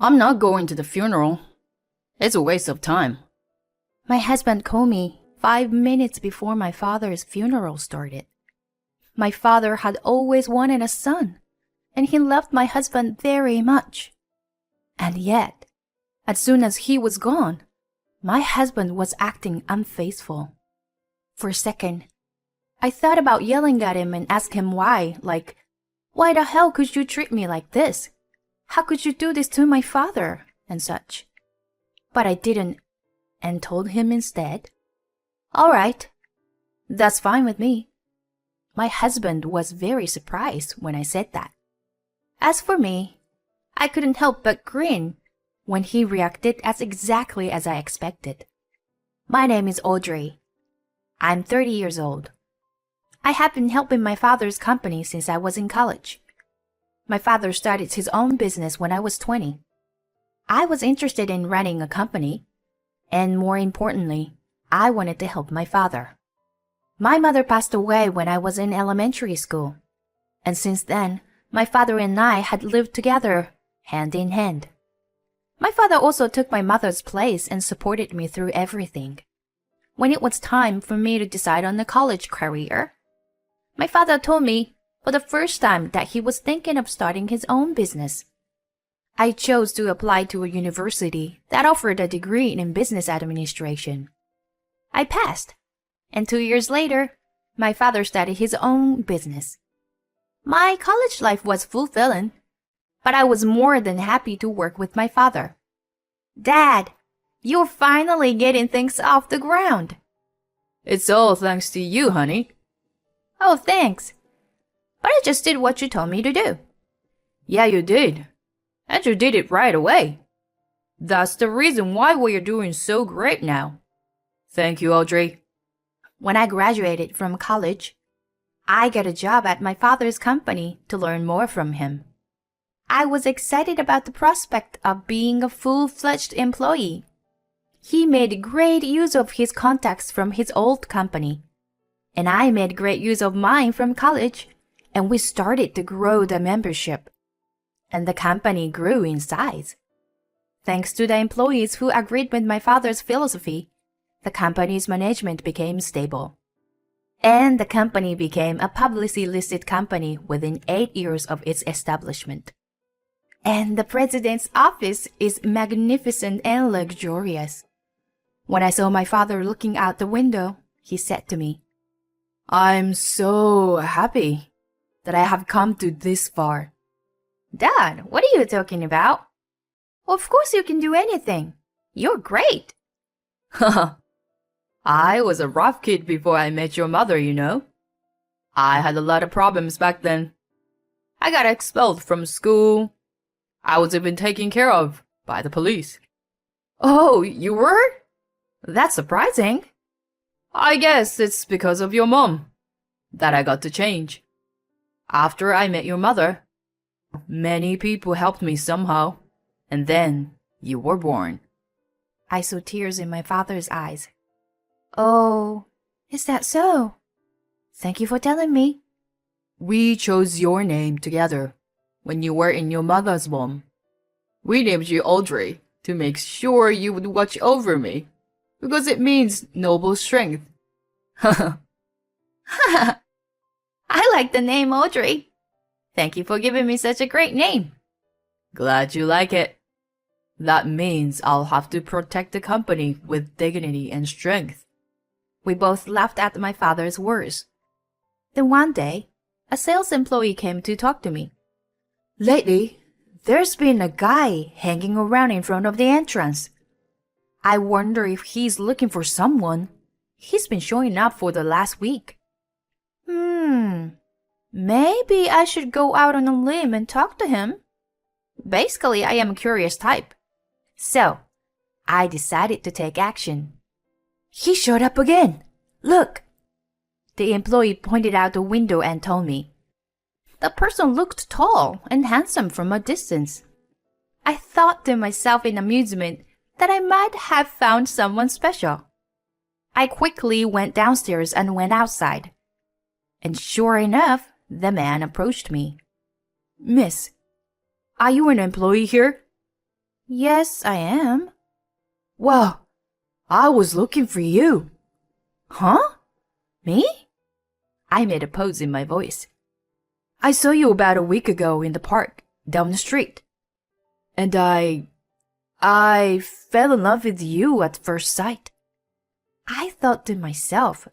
I'm not going to the funeral. It's a waste of time. My husband called me 5 minutes before my father's funeral started. My father had always wanted a son, and he loved my husband very much. And yet, as soon as he was gone, my husband was acting unfaithful. For a second, I thought about yelling at him and ask him why, like, why the hell could you treat me like this? How could you do this to my father? And such. But I didn't, and told him instead, all right, that's fine with me. My husband was very surprised when I said that. As for me, I couldn't help but grin when he reacted as exactly as I expected. My name is Audrey. I'm 30 years old. I have been helping my father's company since I was in college. My father started his own business when I was 20. I was interested in running a company, and more importantly, I wanted to help my father. My mother passed away when I was in elementary school, and since then, my father and I had lived together, hand in hand. My father also took my mother's place and supported me through everything. When it was time for me to decide on a college career, my father told me for the first time that he was thinking of starting his own business. I chose to apply to a university that offered a degree in business administration. I passed, and 2 years later, my father started his own business. My college life was fulfilling, but I was more than happy to work with my father. Dad, you're finally getting things off the ground. It's all thanks to you, honey. Oh, thanks. But I just did what you told me to do. Yeah, you did. And you did it right away. That's the reason why we're doing so great now. Thank you, Audrey. When I graduated from college, I got a job at my father's company to learn more from him. I was excited about the prospect of being a full-fledged employee. He made great use of his contacts from his old company, and I made great use of mine from college, and we started to grow the membership. And the company grew in size. Thanks to the employees who agreed with my father's philosophy, the company's management became stable. And the company became a publicly listed company within 8 years of its establishment. And the president's office is magnificent and luxurious. When I saw my father looking out the window, he said to me, I'm so happy that I have come to this far. Dad, what are you talking about? Of course you can do anything. You're great. Haha. I was a rough kid before I met your mother, you know. I had a lot of problems back then. I got expelled from school. I was even taken care of by the police. Oh, you were? That's surprising. I guess it's because of your mom that I got to change. After I met your mother, many people helped me somehow, and then you were born. I saw tears in my father's eyes. Oh, is that so? Thank you for telling me. We chose your name together when you were in your mother's womb. We named you Audrey to make sure you would watch over me, because it means noble strength. I like the name Audrey. Thank you for giving me such a great name. Glad you like it. That means I'll have to protect the company with dignity and strength. We both laughed at my father's words. Then one day, a sales employee came to talk to me. Lately, there's been a guy hanging around in front of the entrance. I wonder if he's looking for someone. He's been showing up for the last week. Maybe I should go out on a limb and talk to him. Basically, I am a curious type. So, I decided to take action. He showed up again. Look. The employee pointed out the window and told me. The person looked tall and handsome from a distance. I thought to myself in amusement that I might have found someone special. I quickly went downstairs and went outside. And sure enough, the man approached me. Miss, are you an employee here? Yes, I am. Well, I was looking for you. Huh? Me? I made a pose in my voice. I saw you about a week ago in the park, down the street. And I fell in love with you at first sight. I thought to myself,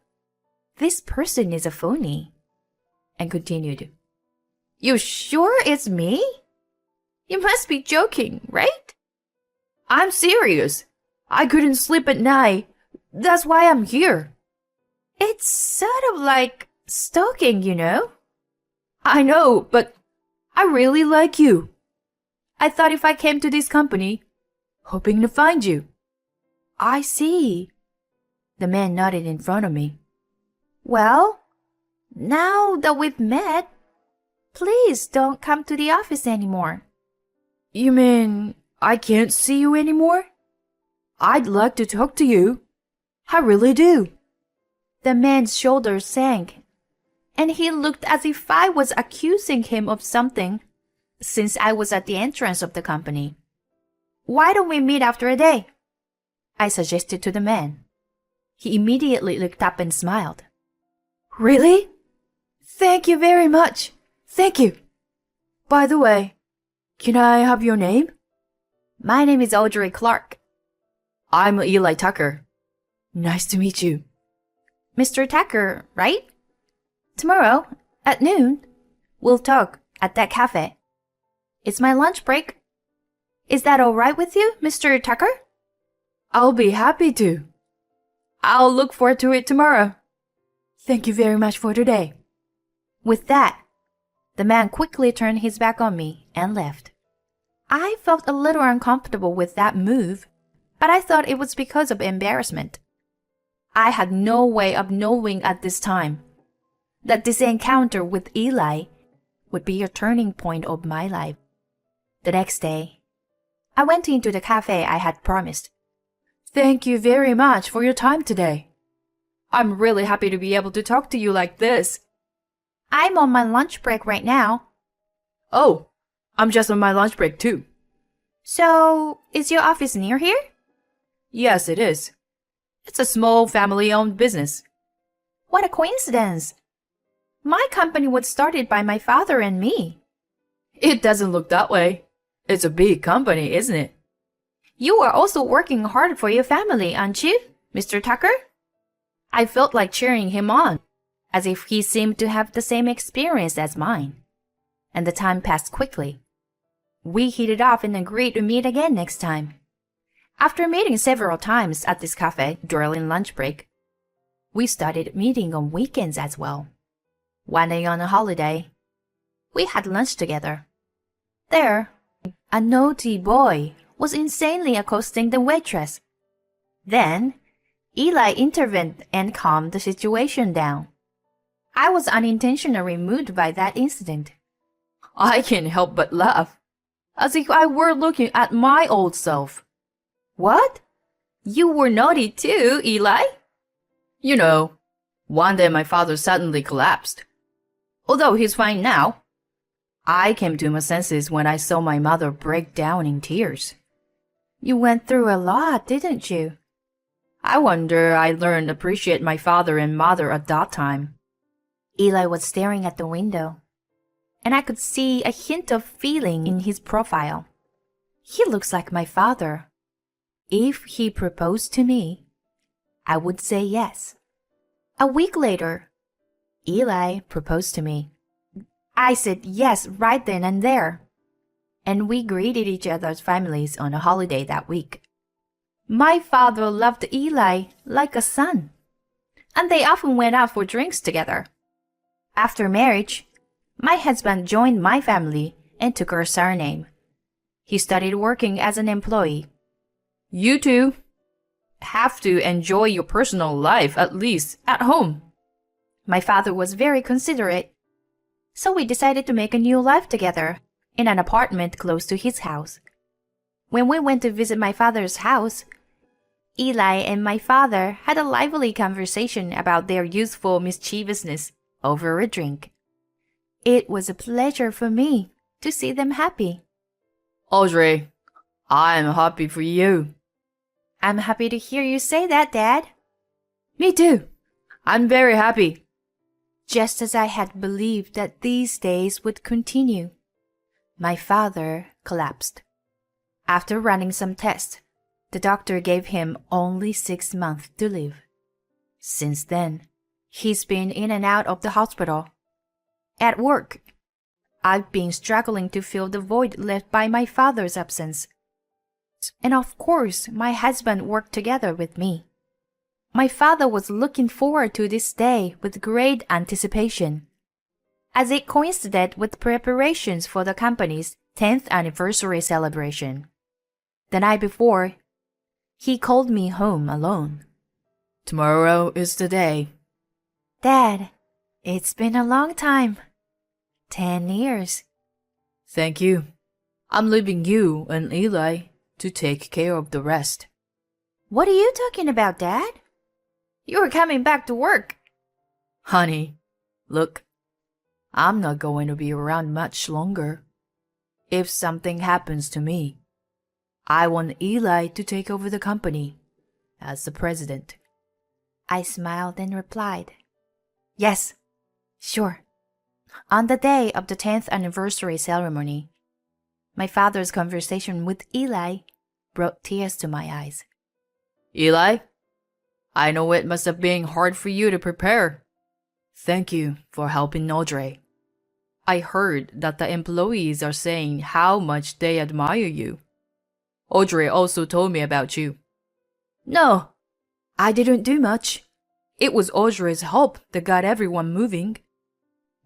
this person is a phony. And continued. You sure it's me? You must be joking, right? I'm serious. I couldn't sleep at night. That's why I'm here. It's sort of like stalking, you know? I know, but I really like you. I thought if I came to this company, hoping to find you. I see. The man nodded in front of me. Well, now that we've met, please don't come to the office anymore. You mean I can't see you anymore? I'd like to talk to you. I really do. The man's shoulders sank, and he looked as if I was accusing him of something, since I was at the entrance of the company. Why don't we meet after a day? I suggested to the man. He immediately looked up and smiled. Really? Thank you very much. Thank you. By the way, can I have your name? My name is Audrey Clark. I'm Eli Tucker. Nice to meet you. Mr. Tucker, right? Tomorrow, at noon, we'll talk at that cafe. It's my lunch break. Is that all right with you, Mr. Tucker? I'll be happy to. I'll look forward to it tomorrow. Thank you very much for today. With that, the man quickly turned his back on me and left. I felt a little uncomfortable with that move, but I thought it was because of embarrassment. I had no way of knowing at this time that this encounter with Eli would be a turning point of my life. The next day, I went into the cafe I had promised. Thank you very much for your time today. I'm really happy to be able to talk to you like this. I'm on my lunch break right now. Oh, I'm just on my lunch break too. So, is your office near here? Yes, it is. It's a small family-owned business. What a coincidence. My company was started by my father and me. It doesn't look that way. It's a big company, isn't it? You are also working hard for your family, aren't you, Mr. Tucker? I felt like cheering him on, as if he seemed to have the same experience as mine. And the time passed quickly. We hit it off and agreed to meet again next time. After meeting several times at this cafe during lunch break, we started meeting on weekends as well. One day on a holiday, we had lunch together. There, a naughty boy was insanely accosting the waitress. Then, Eli intervened and calmed the situation down. I was unintentionally moved by that incident. I can't help but laugh, as if I were looking at my old self. What? You were naughty too, Eli? You know, one day my father suddenly collapsed. Although he's fine now, I came to my senses when I saw my mother break down in tears. You went through a lot, didn't you? I wonder I learned to appreciate my father and mother at that time. Eli was staring at the window, and I could see a hint of feeling in his profile. He looks like my father. If he proposed to me, I would say yes. A week later, Eli proposed to me. I said yes right then and there, and we greeted each other's families on a holiday that week. My father loved Eli like a son, and they often went out for drinks together. After marriage, my husband joined my family and took our surname. He started working as an employee. You two have to enjoy your personal life, at least at home. My father was very considerate, so we decided to make a new life together in an apartment close to his house. When we went to visit my father's house, Eli and my father had a lively conversation about their youthful mischievousness over a drink. It was a pleasure for me to see them happy. Audrey, I'm happy for you. I'm happy to hear you say that, Dad. Me too. I'm very happy. Just as I had believed that these days would continue, my father collapsed. After running some tests, the doctor gave him only 6 months to live. Since then, he's been in and out of the hospital. At work, I've been struggling to fill the void left by my father's absence. And of course, my husband worked together with me. My father was looking forward to this day with great anticipation, as it coincided with preparations for the company's 10th anniversary celebration. The night before, he called me home alone. Tomorrow is the day. Dad, it's been a long time. 10 years. Thank you. I'm leaving you and Eli to take care of the rest. What are you talking about, Dad? You're coming back to work. Honey, look, I'm not going to be around much longer. If something happens to me, I want Eli to take over the company as the president. I smiled and replied, Yes, sure. On the day of the 10th anniversary ceremony, my father's conversation with Eli brought tears to my eyes. Eli, I know it must have been hard for you to prepare. Thank you for helping Audrey. I heard that the employees are saying how much they admire you. Audrey also told me about you. No, I didn't do much. It was Audrey's help that got everyone moving.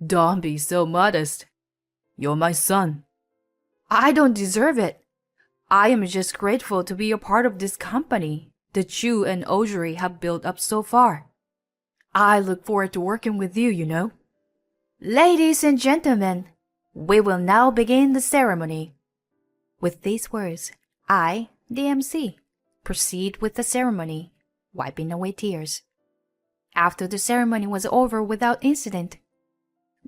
Don't be so modest. You're my son. I don't deserve it. I am just grateful to be a part of this company that you and Audrey have built up so far. I look forward to working with you, you know. Ladies and gentlemen, we will now begin the ceremony. With these words, I, the MC, proceed with the ceremony, wiping away tears. After the ceremony was over without incident,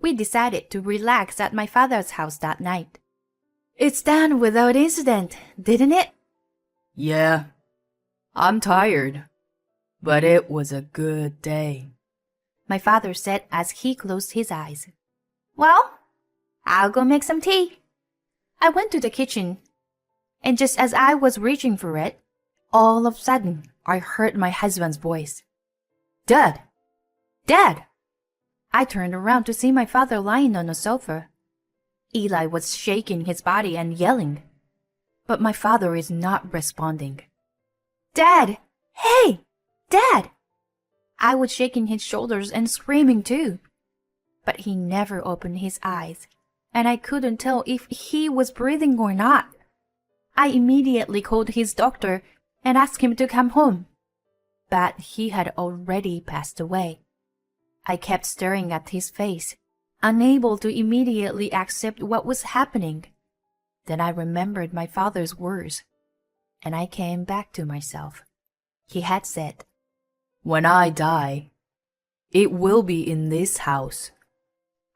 we decided to relax at my father's house that night. It's done without incident, didn't it? Yeah. I'm tired, but it was a good day, my father said as he closed his eyes. Well, I'll go make some tea. I went to the kitchen, and just as I was reaching for it, all of a sudden, I heard my husband's voice. Dad! Dad! I turned around to see my father lying on a sofa. Eli was shaking his body and yelling, but my father is not responding. Dad! Hey! Dad! I was shaking his shoulders and screaming too. But he never opened his eyes, and I couldn't tell if he was breathing or not. I immediately called his doctor and asked him to come home. But he had already passed away. I kept staring at his face, unable to immediately accept what was happening. Then I remembered my father's words, and I came back to myself. He had said, When I die, it will be in this house.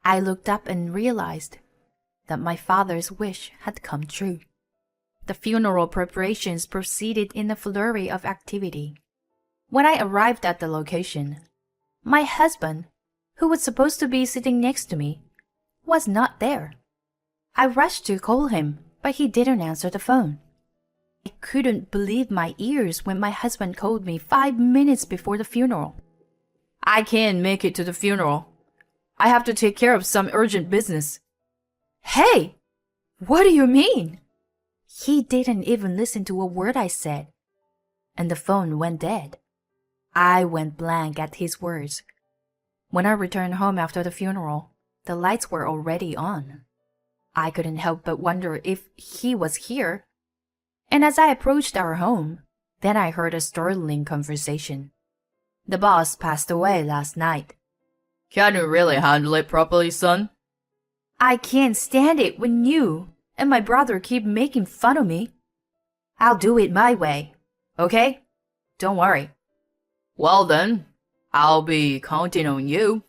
I looked up and realized that my father's wish had come true. The funeral preparations proceeded in a flurry of activity. When I arrived at the location, my husband, who was supposed to be sitting next to me, was not there. I rushed to call him, but he didn't answer the phone. I couldn't believe my ears when my husband called me 5 minutes before the funeral. I can't make it to the funeral. I have to take care of some urgent business. Hey! What do you mean? He didn't even listen to a word I said, and the phone went dead. I went blank at his words. When I returned home after the funeral, the lights were already on. I couldn't help but wonder if he was here. And as I approached our home, then I heard a startling conversation. The boss passed away last night. Can you really handle it properly, son? I can't stand it when you and my brother keep making fun of me. I'll do it my way, okay? Don't worry. Well then, I'll be counting on you.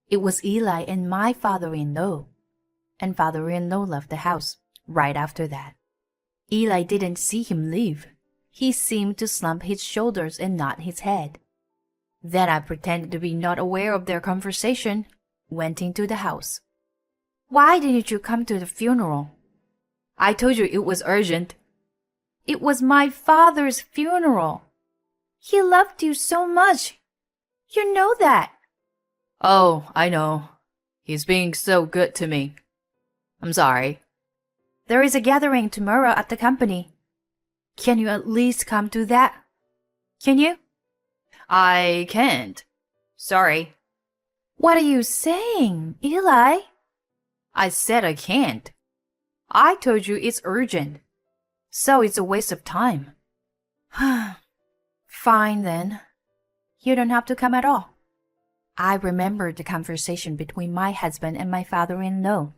It was Eli and my father-in-law, and father-in-law left the house right after that. Eli didn't see him leave. He seemed to slump his shoulders and nod his head. Then I pretended to be not aware of their conversation, went into the house. Why didn't you come to the funeral? I told you it was urgent. It was my father's funeral. He loved you so much. You know that. Oh, I know. He's being so good to me. I'm sorry. There is a gathering tomorrow at the company. Can you at least come to that? Can you? I can't. Sorry. What are you saying, Eli? I said I can't. I told you it's urgent. So it's a waste of time. Fine then. You don't have to come at all. I remembered the conversation between my husband and my father-in-law,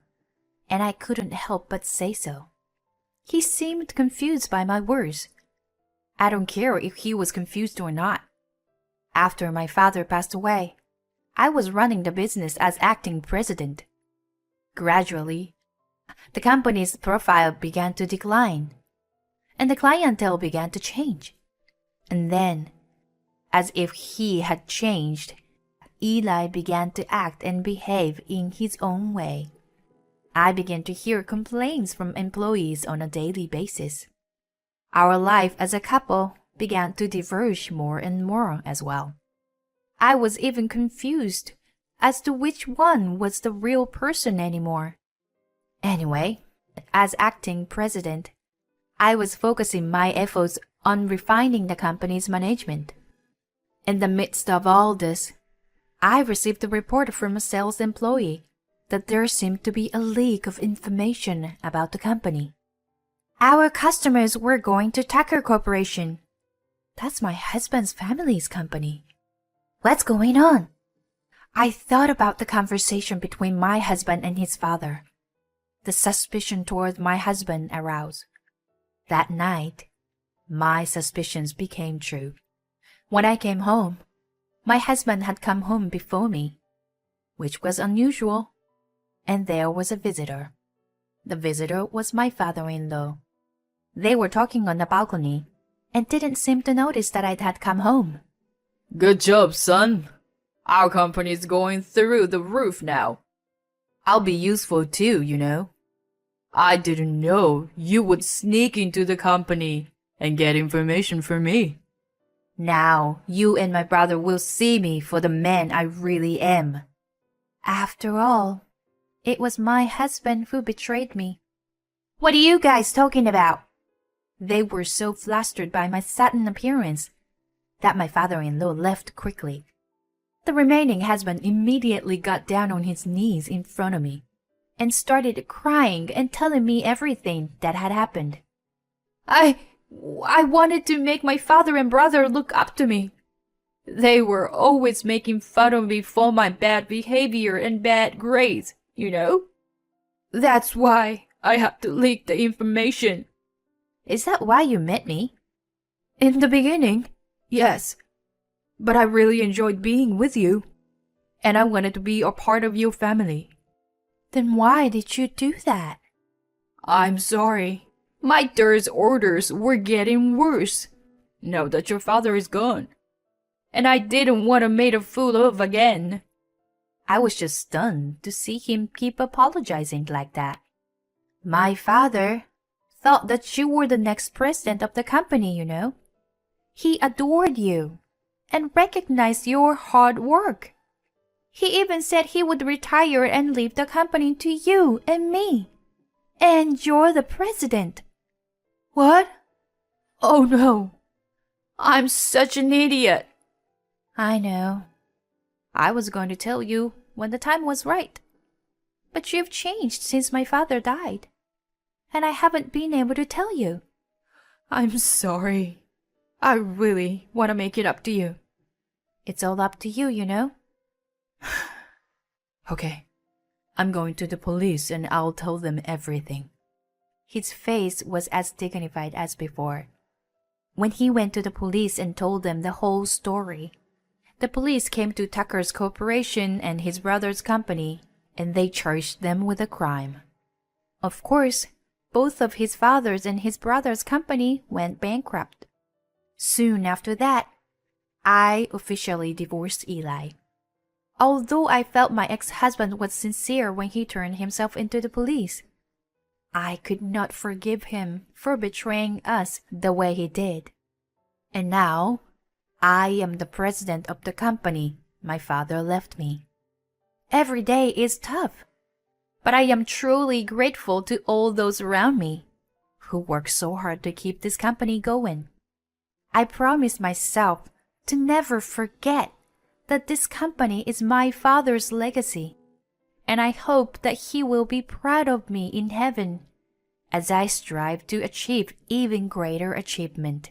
and I couldn't help but say so. He seemed confused by my words. I don't care if he was confused or not. After my father passed away, I was running the business as acting president. Gradually, the company's profile began to decline, and the clientele began to change. And then, as if he had changed, Eli began to act and behave in his own way. I began to hear complaints from employees on a daily basis. Our life as a couple began to diverge more and more as well. I was even confused as to which one was the real person anymore. Anyway, as acting president, I was focusing my efforts on refining the company's management. In the midst of all this, I received a report from a sales employee that there seemed to be a leak of information about the company. Our customers were going to Tucker Corporation. That's my husband's family's company. What's going on? I thought about the conversation between my husband and his father. The suspicion toward my husband aroused. That night, my suspicions became true. When I came home, my husband had come home before me, which was unusual, and there was a visitor. The visitor was my father-in-law. They were talking on the balcony and didn't seem to notice that I had come home. Good job, son. Our company's going through the roof now. I'll be useful too, you know. I didn't know you would sneak into the company and get information for me. Now you and my brother will see me for the man I really am. After all, it was my husband who betrayed me. What are you guys talking about? They were so flustered by my sudden appearance that my father-in-law left quickly. The remaining husband immediately got down on his knees in front of me and started crying and telling me everything that had happened. I wanted to make my father and brother look up to me. They were always making fun of me for my bad behavior and bad grades, you know? That's why I had to leak the information. Is that why you met me? In the beginning, yes. But I really enjoyed being with you, and I wanted to be a part of your family. Then why did you do that? I'm sorry. My dad's orders were getting worse, now that your father is gone. And I didn't want to make a fool of again. I was just stunned to see him keep apologizing like that. My father thought that you were the next president of the company, you know. He adored you and recognized your hard work. He even said he would retire and leave the company to you and me. And you're the president. What? Oh no. I'm such an idiot. I know. I was going to tell you when the time was right. But you've changed since my father died. And I haven't been able to tell you. I'm sorry. I really want to make it up to you. It's all up to you, you know. Okay. I'm going to the police and I'll tell them everything. His face was as dignified as before. When he went to the police and told them the whole story, the police came to Tucker's corporation and his brother's company, and they charged them with a crime. Of course, both of his father's and his brother's company went bankrupt. Soon after that, I officially divorced Eli. Although I felt my ex-husband was sincere when he turned himself into the police, I could not forgive him for betraying us the way he did. And now, I am the president of the company my father left me. Every day is tough, but I am truly grateful to all those around me who work so hard to keep this company going. I promise myself to never forget that this company is my father's legacy, and I hope that he will be proud of me in heaven as I strive to achieve even greater achievement.